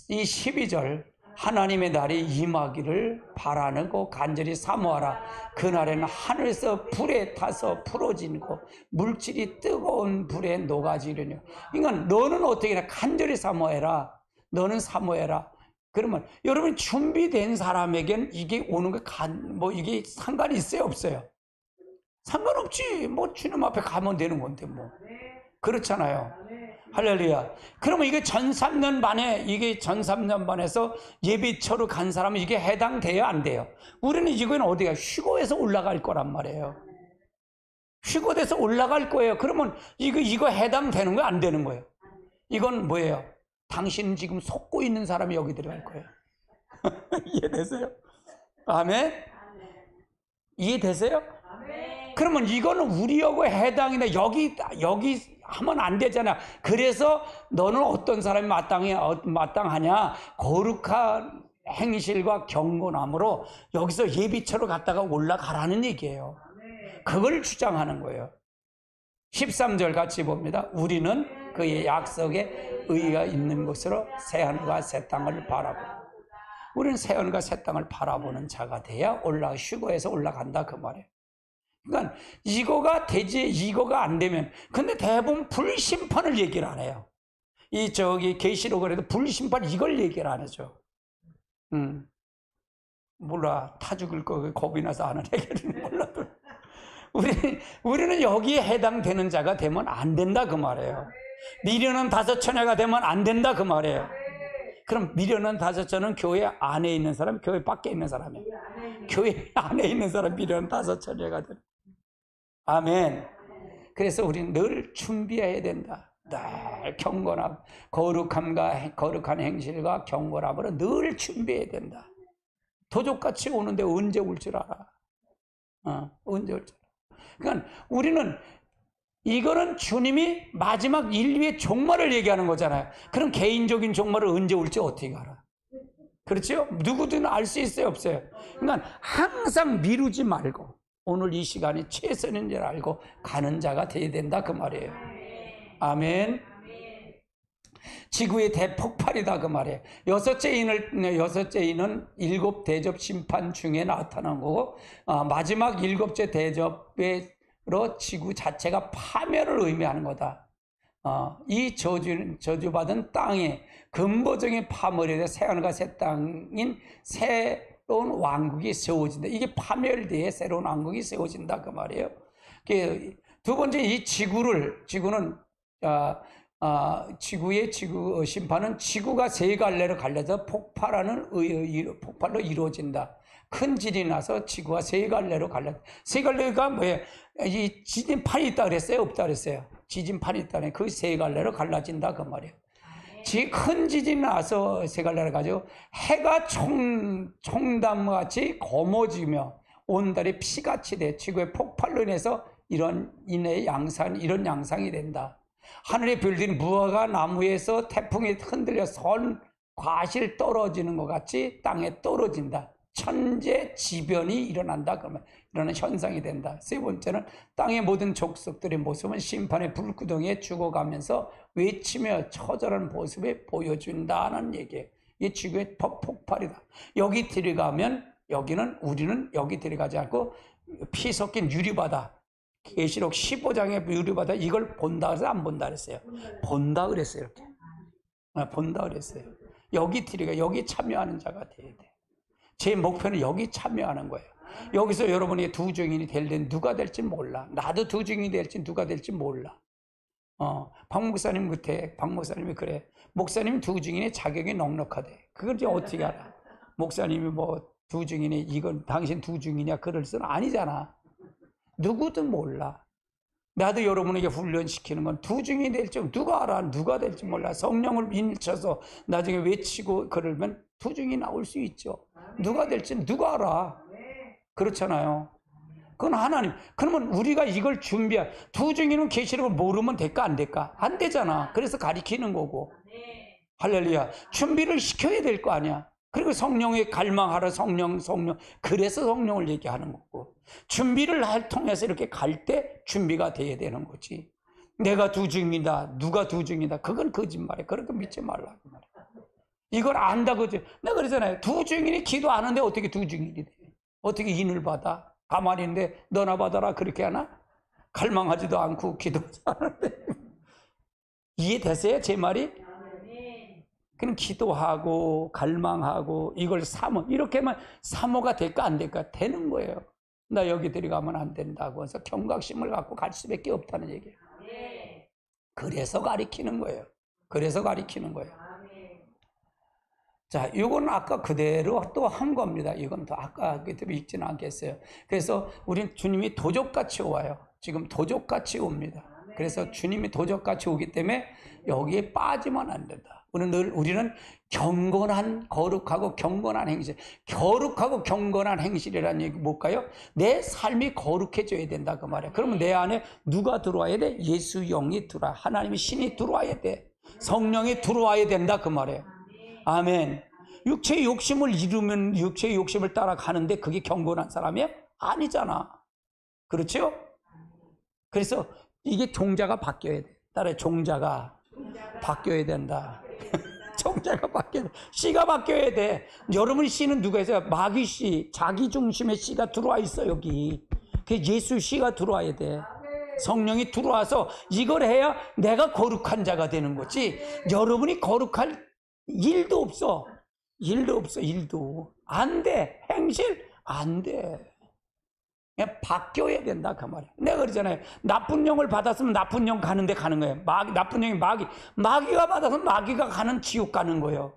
이 12절 하나님의 날이 임하기를 바라고 간절히 사모하라. 그날에는 하늘에서 불에 타서 풀어지고 물질이 뜨거운 불에 녹아지려니. 그러니까 너는 어떻게 해? 간절히 사모해라. 너는 사모해라. 그러면 여러분 준비된 사람에겐 이게 오는 거 이게 상관이 있어요 없어요? 상관없지. 뭐 주님 앞에 가면 되는 건데 뭐. 그렇잖아요. 할렐루야. 그러면 이게 전 3년 반에서 예비처로 간 사람은 이게 해당돼요 안 돼요? 우리는 이건 어디가 휴거에서 올라갈 거란 말이에요. 휴거돼서 올라갈 거예요. 그러면 이거 해당되는 거예요 안 되는 거예요? 이건 뭐예요? 당신 지금 속고 있는 사람이 여기 들어갈 거예요. 이해되세요? 아멘? 이해되세요? 그러면 이거는 우리하고 해당이네. 여기 하면 안 되잖아. 그래서 너는 어떤 사람이 마땅하냐? 거룩한 행실과 경건함으로 여기서 예비처로 갔다가 올라가라는 얘기예요. 그걸 주장하는 거예요. 13절 같이 봅니다. 우리는 그의 약속에 의의가 있는 곳으로 새하늘과 새 땅을 바라보고. 우리는 새하늘과 새 땅을 바라보는 자가 돼야 휴거에서 올라간다 그 말이에요. 그러니까 이거가 되지 이거가 안 되면 근데 대부분 불심판을 얘기를 안 해요. 계시록에도 불심판 이걸 얘기를 안 하죠. 몰라. 타 죽을 거 겁이 나서 안 하는 몰라도 우리는 여기에 해당되는 자가 되면 안 된다 그 말이에요. 미련한 5처녀가 되면 안 된다 그 말이에요. 그럼 미련한 5처녀는 교회 안에 있는 사람, 교회 밖에 있는 사람이에요. 교회 안에 있는 사람 미련한 5처녀가 돼. 아멘. 그래서 우리는 늘 준비해야 된다. 늘 경건함, 거룩한 행실과 경건함으로 늘 준비해야 된다. 도적같이 오는데 언제 올 줄 알아? 언제 올 줄 알아? 그러니까 우리는 이거는 주님이 마지막 인류의 종말을 얘기하는 거잖아요. 그럼 개인적인 종말을 언제 올지 어떻게 알아? 그렇죠? 누구든 알 수 있어요 없어요? 그러니까 항상 미루지 말고 오늘 이 시간이 최선인 줄 알고 가는 자가 되어야 된다 그 말이에요. 아멘. 지구의 대폭발이다 그 말이에요. 여섯째 인은 7 대접 심판 중에 나타난 거고 마지막 7째 대접으로 지구 자체가 파멸을 의미하는 거다. 이 저주받은 땅에 근본적인 파멸에 대해 새하늘과 새 땅인 새로운 왕국이 세워진다. 이게 파멸 뒤에 새로운 왕국이 세워진다 그 말이에요. 두 번째 이 지구는 지구의 심판은 지구가 세 갈래로 갈려서 폭발로 이루어진다. 큰 질이 나서 지구가 세 갈래로 갈려. 세 갈래가 뭐예요? 이 지진판이 있다 그랬어요? 없다 그랬어요? 지진판이 있다네. 그 세 갈래로 갈라진다 그 말이에요. 큰 지진이 나서 세 갈래를 가지고 해가 총담같이 검어지며 온 달이 피같이 돼. 지구의 폭발로 인해서 이런 양상이 된다. 하늘의 별들이 무화과 나무에서 태풍에 흔들려 과실 떨어지는 것 같이 땅에 떨어진다. 천재지변이 일어난다. 그러면 이런 현상이 된다. 세 번째는 땅의 모든 족속들의 모습은 심판의 불구덩이에 죽어가면서 외치며 처절한 모습을 보여준다는 얘기예요. 이게 지구의 폭발이다. 여기 들어가면 우리는 여기 들어가지 않고 피 섞인 유리바다, 계시록 15장의 유리바다 이걸 본다 그래서 안 본다 그랬어요? 본다 그랬어요. 이렇게 본다 그랬어요. 여기 참여하는 자가 돼야 돼. 제 목표는 여기 참여하는 거예요. 여기서 여러분이 두 증인이 될 때 누가 될지 몰라. 나도 두 증인이 될지 누가 될지 몰라. 박 목사님이 그래. 목사님 두 증인의 자격이 넉넉하대. 그걸 이제 어떻게 알아? 목사님이 두 증인이 이건 당신 두 증인이야 그럴 수는 아니잖아. 누구든 몰라. 나도 여러분에게 훈련시키는 건 두 증인이 될지 누가 알아? 누가 될지 몰라. 성령을 밀쳐서 나중에 외치고 그러면 두 증인이 나올 수 있죠. 누가 될지 누가 알아? 그렇잖아요. 그건 하나님. 그러면 우리가 이걸 두 증인은 계시록을 모르면 될까 안 될까? 안 되잖아. 그래서 가리키는 거고. 할렐루야. 준비를 시켜야 될 거 아니야. 그리고 성령에 갈망하라. 성령. 그래서 성령을 얘기하는 거고. 준비를 통해서 이렇게 갈 때 준비가 돼야 되는 거지. 내가 두 증이다. 누가 두 증이다. 그건 거짓말이야. 그렇게 믿지 말라고 말이야. 이걸 안다고. 내가 그러잖아요. 두 증인이 기도하는데 어떻게 두 증인이 돼? 어떻게 인을 받아? 가만히 있는데 너나 받아라 그렇게 하나? 갈망하지도 않고 기도하지 않는데. 이해되세요? 제 말이? 그럼 기도하고 갈망하고 이걸 사모, 이렇게만 사모가 될까 안 될까? 되는 거예요. 나 여기 들어가면 안 된다고 해서 경각심을 갖고 갈 수밖에 없다는 얘기예요. 그래서 가리키는 거예요. 그래서 가리키는 거예요. 자, 이건 아까 그대로 또 한 겁니다. 이건 또 아까 그대로 읽지는 않겠어요. 그래서 우린 주님이 도적같이 와요. 지금 도적같이 옵니다. 그래서 주님이 도적같이 오기 때문에 여기에 빠지면 안 된다. 우리는 경건한, 거룩하고 경건한 행실. 거룩하고 경건한 행실이라는 얘기 뭘까요? 내 삶이 거룩해져야 된다 그 말이야. 그러면 내 안에 누가 들어와야 돼? 예수 영이 들어와. 하나님의 신이 들어와야 돼. 성령이 들어와야 된다 그 말이에요. 아멘. 육체의 욕심을 이루면 육체의 욕심을 따라가는데 그게 경건한 사람이야? 아니잖아. 그렇죠? 그래서 이게 종자가 바뀌어야 돼. 따라 종자가 바뀌어야 된다. 종자가 바뀌어야 돼. 씨가 바뀌어야 돼. 여러분 씨는 누가 있어요? 마귀 씨, 자기 중심의 씨가 들어와 있어 여기. 그 예수 씨가 들어와야 돼. 성령이 들어와서 이걸 해야 내가 거룩한 자가 되는 거지. 여러분이 거룩할 일도 없어. 일도 없어. 일도 안 돼. 행실 안 돼. 그냥 바뀌어야 된다 그 말이야. 내가 그러잖아요. 나쁜 영을 받았으면 나쁜 영 가는 데 가는 거예요. 나쁜 영이 마귀가 받아서 마귀가 가는 지옥 가는 거예요.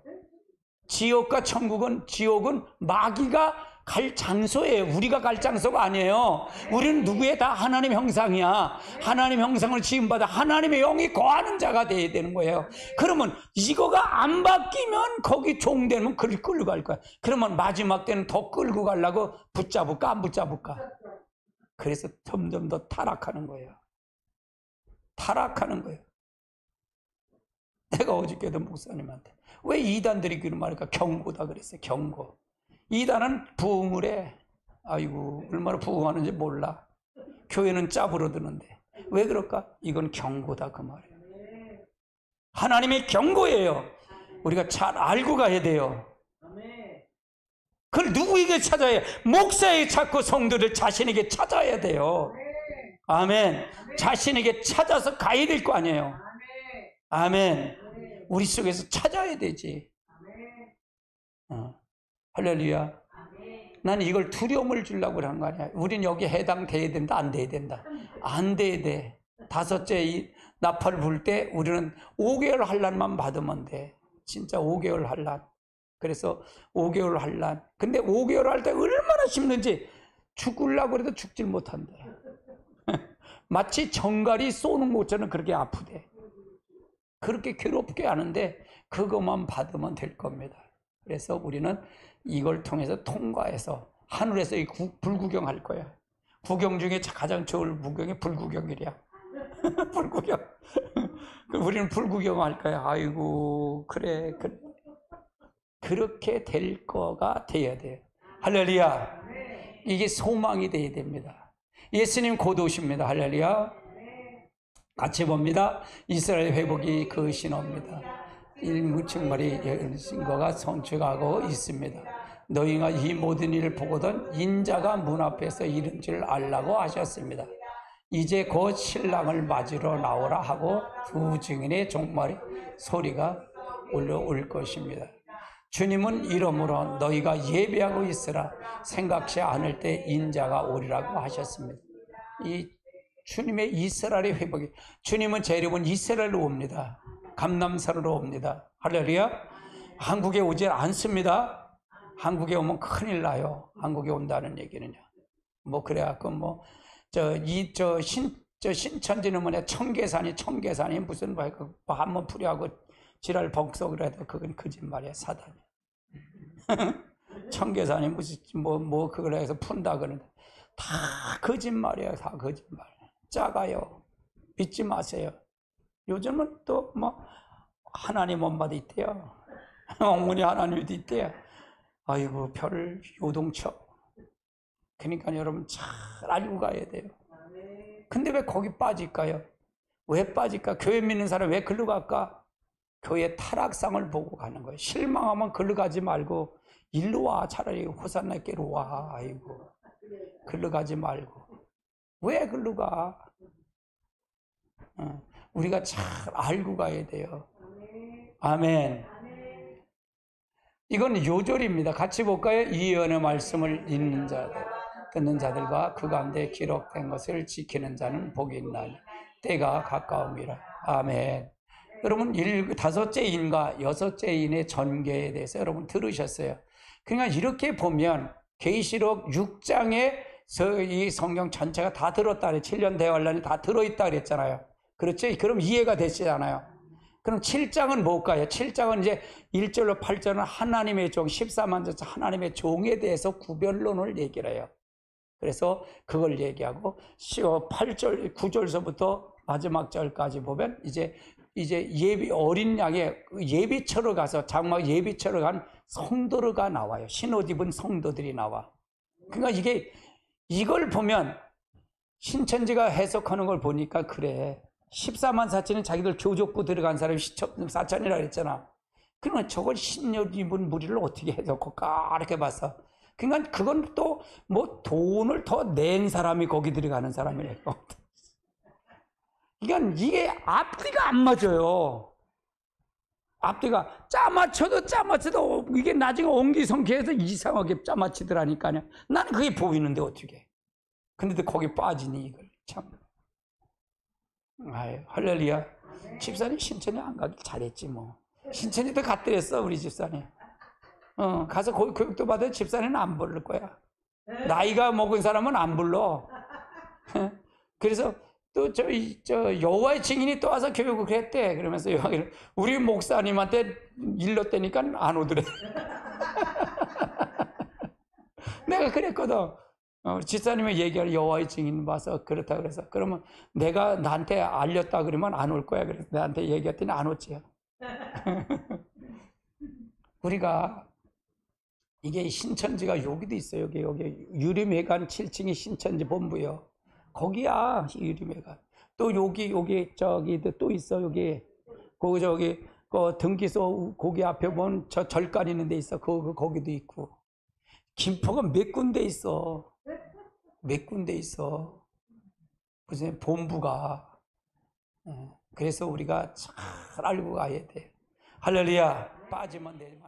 지옥과 지옥은 마귀가 갈 장소예요. 우리가 갈 장소가 아니에요. 우리는 누구의 다 하나님 형상이야. 하나님 형상을 지음받아 하나님의 영이 거하는 자가 돼야 되는 거예요. 그러면 이거가 안 바뀌면 거기 종되면 끌고 갈 거야. 그러면 마지막 때는 더 끌고 가려고 붙잡을까 안 붙잡을까? 그래서 점점 더 타락하는 거예요. 타락하는 거예요. 내가 어저께도 목사님한테 왜 이단들이 그런 말일까? 경고다 그랬어요. 경고. 이단은 부흥을 해. 아이고 얼마나 부흥하는지 몰라. 교회는 짭으로 드는데 왜 그럴까? 이건 경고다 그 말이에요. 하나님의 경고예요. 우리가 잘 알고 가야 돼요. 그걸 누구에게 찾아야 해요? 목사에게 찾고 성도를 자신에게 찾아야 돼요. 아멘. 자신에게 찾아서 가야 될 거 아니에요. 아멘. 우리 속에서 찾아야 되지. 할렐루야. 나는 이걸 두려움을 주려고 하는 거 아니야. 우린 여기 해당돼야 된다, 안 돼야 된다. 안 돼야 돼. 다섯째 이 나팔 불 때 우리는 5개월 환란만 받으면 돼. 진짜 5개월 환란. 그래서 5개월 환란. 근데 5개월 할 때 얼마나 힘든지 죽으려고 해도 죽질 못한대. 마치 정갈이 쏘는 것처럼 그렇게 아프대. 그렇게 괴롭게 하는데 그것만 받으면 될 겁니다. 그래서 우리는 이걸 통해서 통과해서 하늘에서 이 불구경할 거야. 구경 중에 가장 좋을 구경이 불구경이랴. 불구경. 우리는 불구경할 거야. 아이고 그래. 그렇게 될 거가 돼야 돼요. 할렐루야. 이게 소망이 돼야 됩니다. 예수님 곧 오십니다. 할렐루야. 같이 봅니다. 이스라엘 회복이 그 신호입니다. 일무측말이 신거가 성취하고 있습니다. 너희가 이 모든 일을 보거든 인자가 문 앞에서 이른 줄 알라고 하셨습니다. 이제 곧 신랑을 맞으러 나오라 하고 두 증인의 종말의 소리가 올라올 것입니다. 주님은 이러므로 너희가 예배하고 있으라. 생각지 않을 때 인자가 오리라고 하셨습니다. 이 주님의 이스라엘의 회복이, 주님은 재림은 이스라엘로 옵니다. 감남산으로 옵니다. 할렐루야. 한국에 오지 않습니다. 한국에 오면 큰일 나요. 한국에 온다는 얘기는요. 뭐 그래갖고 신천지는 뭐냐, 청계산이 무슨 뭐 한번 풀이하고 지랄 벅석을 해도 그건 거짓말이야. 사단이야. 청계산이 무슨 그걸 해서 푼다 그러는데 다 거짓말이에요. 다 거짓말. 작아요. 믿지 마세요. 요즘은 또 뭐 하나님 엄마도 있대요. 어머니 하나님도 있대요. 아이고 별 요동쳐. 그러니까 여러분 잘 알고 가야 돼요. 근데 왜 거기 빠질까요? 왜 빠질까? 교회 믿는 사람 왜 글로 갈까? 교회 타락상을 보고 가는 거예요. 실망하면 글로 가지 말고 일로 와. 차라리 호산나께로 와. 아이고 글로 가지 말고 왜 글로 가? 우리가 잘 알고 가야 돼요. 아멘. 이건 요절입니다. 같이 볼까요? 이 예언의 말씀을 읽는 자들, 듣는 자들과 그 가운데 기록된 것을 지키는 자는 복이 있나니 때가 가까움이라. 아멘. 여러분 다섯째 인과 여섯째 인의 전개에 대해서 여러분 들으셨어요. 그러니까 이렇게 보면 계시록 6장에 이 성경 전체가 다 들었다 그래. 7년 대환란이 다 들어있다 그랬잖아요. 그렇죠? 그럼 이해가 되시잖아요. 그럼 7장은 뭘까요? 7장은 이제 1절로 8절은 하나님의 종, 14만 절 하나님의 종에 대해서 구별론을 얘기를 해요. 그래서 그걸 얘기하고 8절, 9절서부터 마지막 절까지 보면 이제 예비 어린 양의 예비처로 가서 장막 예비처로 간 성도가 나와요. 신옷 입은 성도들이 나와. 그러니까 이걸 보면 신천지가 해석하는 걸 보니까 그래. 14만 4천은 자기들 교족부 들어간 사람이 4천이라고 했잖아. 그러면 저걸 신옷 입은 무리를 어떻게 해석할까? 이렇게 봤어. 그러니까 그건 또 뭐 돈을 더 낸 사람이 거기 들어가는 사람이래. 그러니까 이게 앞뒤가 안 맞아요. 앞뒤가 짜맞춰도 이게 나중에 옹기성기해서 이상하게 짜맞히더라니까요. 나는 그게 보이는데 어떻게. 근데도 거기 빠지니 이걸 참. 아유, 할렐루야. 집사님 신천지 안 가길 잘했지 뭐. 신천지도 갔더랬어 우리 집사님. 가서 거기 교육도 받아도 집사님은 안 부를 거야. 나이가 먹은 사람은 안 불러. 그래서 또 여호와의 증인이 또 와서 교육을 했대. 그러면서 우리 목사님한테 일렀다니까 안 오더래. 내가 그랬거든. 집사님의 얘기를 여호와의 증인 봐서 그렇다 그래서 그러면 내가 나한테 알렸다 그러면 안 올 거야. 그래서 나한테 얘기했더니 안 오지요. 우리가 이게 신천지가 여기도 있어요. 여기 유림회관 7층이 신천지 본부요. 거기야 유림회관. 또 여기 저기도 또 있어. 여기 그 등기소 거기 앞에 보면 저 절간 있는 데 있어. 거기도 있고. 김포가 몇 군데 있어. 몇 군데 있어. 무슨 본부가. 그래서 우리가 잘 알고 가야 돼. 할렐루야. 빠지면 되지 마.